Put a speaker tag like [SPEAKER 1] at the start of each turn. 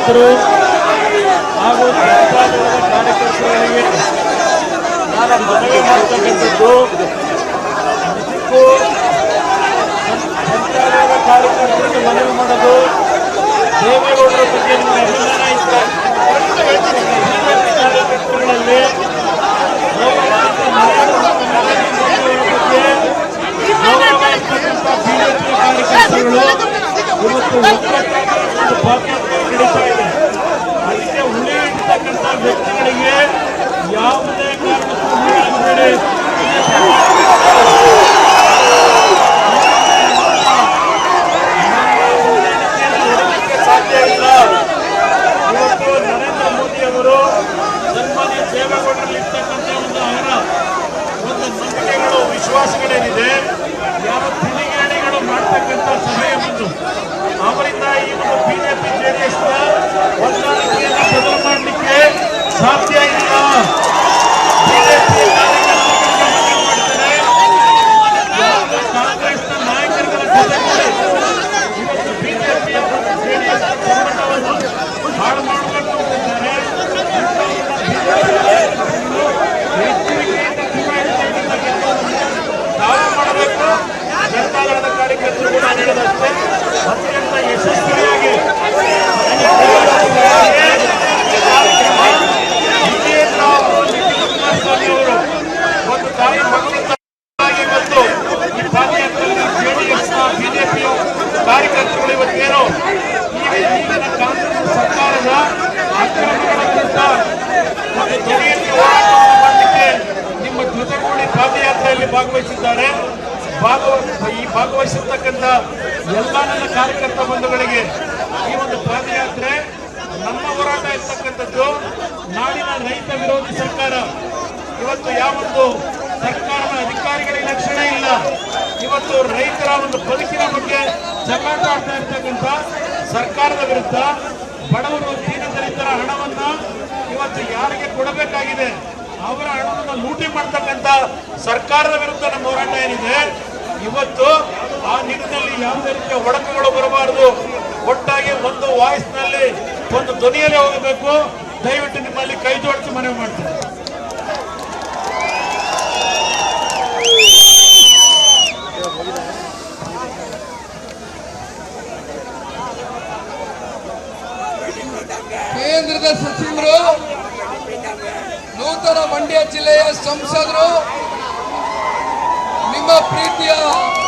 [SPEAKER 1] ಕಾರ್ಯಕರ್ತರು ಹಾಗೂ ಜನತಾದಳದ ಕಾರ್ಯಕರ್ತರಿಗೆ ನಾನು ಮನವಿ ಮಾಡ್ತಕ್ಕಂಥದ್ದು, ನಿಜಕ್ಕೂ ಜನತಾದಳದ ಕಾರ್ಯಕರ್ತರಿಗೆ ಮನವಿ ಮಾಡೋದು, ದೇವೇಗೌಡರ ಬಗ್ಗೆ ನಿಮಗೆ ಅಭಿಮಾನ ಇದ್ದರೆ ಕಾರ್ಯಕರ್ತರುಗಳಲ್ಲಿ ಕಾರ್ಯಕರ್ತರುಗಳು ಇವತ್ತು ಒಕ್ಕಟ್ಟಾಗಿ ಪಾದಯಾತ್ರೆ ನಡೀತಾ ಇದೆ. ಅದಕ್ಕೆ ಹುಳಿ ಇರ್ತಕ್ಕಂಥ ವ್ಯಕ್ತಿಗಳಿಗೆ ಯಾವುದೇ ಕಾರಣಕ್ಕೂ ಹುಳಿ ಸಾಧ್ಯ ಇಲ್ಲ. ಇವತ್ತು ನರೇಂದ್ರ ಮೋದಿ ಅವರು ಸನ್ಮಾನ್ಯ ದೇವೇಗೌಡರಲ್ಲಿ ಇರ್ತಕ್ಕಂಥ ಒಂದು ನಂಬಿಕೆಗಳು, ವಿಶ್ವಾಸಗಳೇನಿದೆ, ಯಾವ ತಿಳಿಗೇಡಿಗಳು ಮಾಡ್ತಕ್ಕಂಥ ಸಮಯ ಬಂದು ಅವರಿಂದ ಈ ಒಂದು ಬಿಜೆಪಿ ಜೆಡಿಎಸ್ ಹೊಂದಾಣಿಕೆಯನ್ನು ಬದಲು ಮಾಡಲಿಕ್ಕೆ ಸಾಧ್ಯ ಇಲ್ಲ. ಬಿಜೆಪಿ ಕಾಂಗ್ರೆಸ್ನ ನಾಯಕರುಗಳ ಜೊತೆಗೂಡಿ ಇವತ್ತು ಬಿಜೆಪಿಯ ಜೆಡಿಎಸ್ ಸಂಬಂಧವನ್ನು ಹಾಳು ಮಾಡಬೇಕು ಅಂತಿದ್ದಾರೆ. ತಾವು ಮಾಡಬೇಕು. ಜನತಾದಳದ ಕಾರ್ಯಕರ್ತರು ಕೂಡ ನೀಡದಷ್ಟೇ ಅತ್ಯಂತ ಯಶಸ್ವಿಯಾಗಿ ಕುಮಾರಸ್ವಾಮಿ ಅವರು ಒಂದು ತಾಯಿ ಮಕ್ಕಳಾಗಿ ಬಂದು ಈ ಪಾದಯಾತ್ರೆಯಲ್ಲಿ ಜೆಡಿಎಸ್ನ ಬಿಜೆಪಿಯ ಕಾರ್ಯಕರ್ತರು ಇವತ್ತೇನು ಈಗಿನ ಕಾಂಗ್ರೆಸ್ ಸರ್ಕಾರದ ಅಕ್ರಮಗಳ ವಿರುದ್ಧ ಧ್ವನಿಯಲ್ಲಿ ಹೋರಾಟ ಮಾಡಲಿಕ್ಕೆ ನಿಮ್ಮ ಜೊತೆಗೂಡಿ ಪಾದಯಾತ್ರೆಯಲ್ಲಿ ಭಾಗವಹಿಸಿದ್ದಾರೆ. ಈ ಭಾಗವಹಿಸಿರ್ತಕ್ಕಂಥ ಎಲ್ಲ ನನ್ನ ಕಾರ್ಯಕರ್ತ ಬಂಧುಗಳಿಗೆ ಈ ಒಂದು ಪಾದಯಾತ್ರೆ ನಮ್ಮ ಹೋರಾಟ ಇರ್ತಕ್ಕಂಥದ್ದು. ನಾಡಿನ ರೈತ ವಿರೋಧಿ ಸರ್ಕಾರ, ಇವತ್ತು ಯಾವೊಂದು ಸರ್ಕಾರದ ಅಧಿಕಾರಿಗಳಿಗೆ ಲಕ್ಷಣ ಇಲ್ಲ. ಇವತ್ತು ರೈತರ ಒಂದು ಬದುಕಿನ ಬಗ್ಗೆ ಜಗಳಾಟ ಆಡ್ತಾ ಇರ್ತಕ್ಕಂಥ ಸರ್ಕಾರದ ವಿರುದ್ಧ ಬಡವರು ದೀನದಲಿತರ ಹಣವನ್ನ ಇವತ್ತು ಯಾರಿಗೆ ಕೊಡಬೇಕಾಗಿದೆ ಅವರ ಹಣವನ್ನು ಲೂಟಿ ಮಾಡ್ತಕ್ಕಂಥ ಸರ್ಕಾರದ ವಿರುದ್ಧ ನಮ್ಮ ಹೋರಾಟ ಏನಿದೆ, ಇವತ್ತು ಆ ನಿಟ್ಟಿನಲ್ಲಿ ಯಾವುದೇ ರೀತಿಯ ಒಡಕುಗಳು ಬರಬಾರದು. ಒಟ್ಟಾಗಿ ಒಂದು ವಾಯ್ಸ್ನಲ್ಲಿ, ಒಂದು ಧ್ವನಿಯಲ್ಲಿ ಹೋಗಬೇಕು. ದಯವಿಟ್ಟು ನಿಮ್ಮಲ್ಲಿ ಕೈ ಜೋಡಿಸಿ ಮನವಿ ಮಾಡ್ತೀನಿ.
[SPEAKER 2] ಕೇಂದ್ರದ ಸಚಿವರು, ನೂತನ ಮಂಡ್ಯ ಜಿಲ್ಲೆಯ ಸಂಸದರು, ನಿಮ್ಮ ಪ್ರೀತಿಯ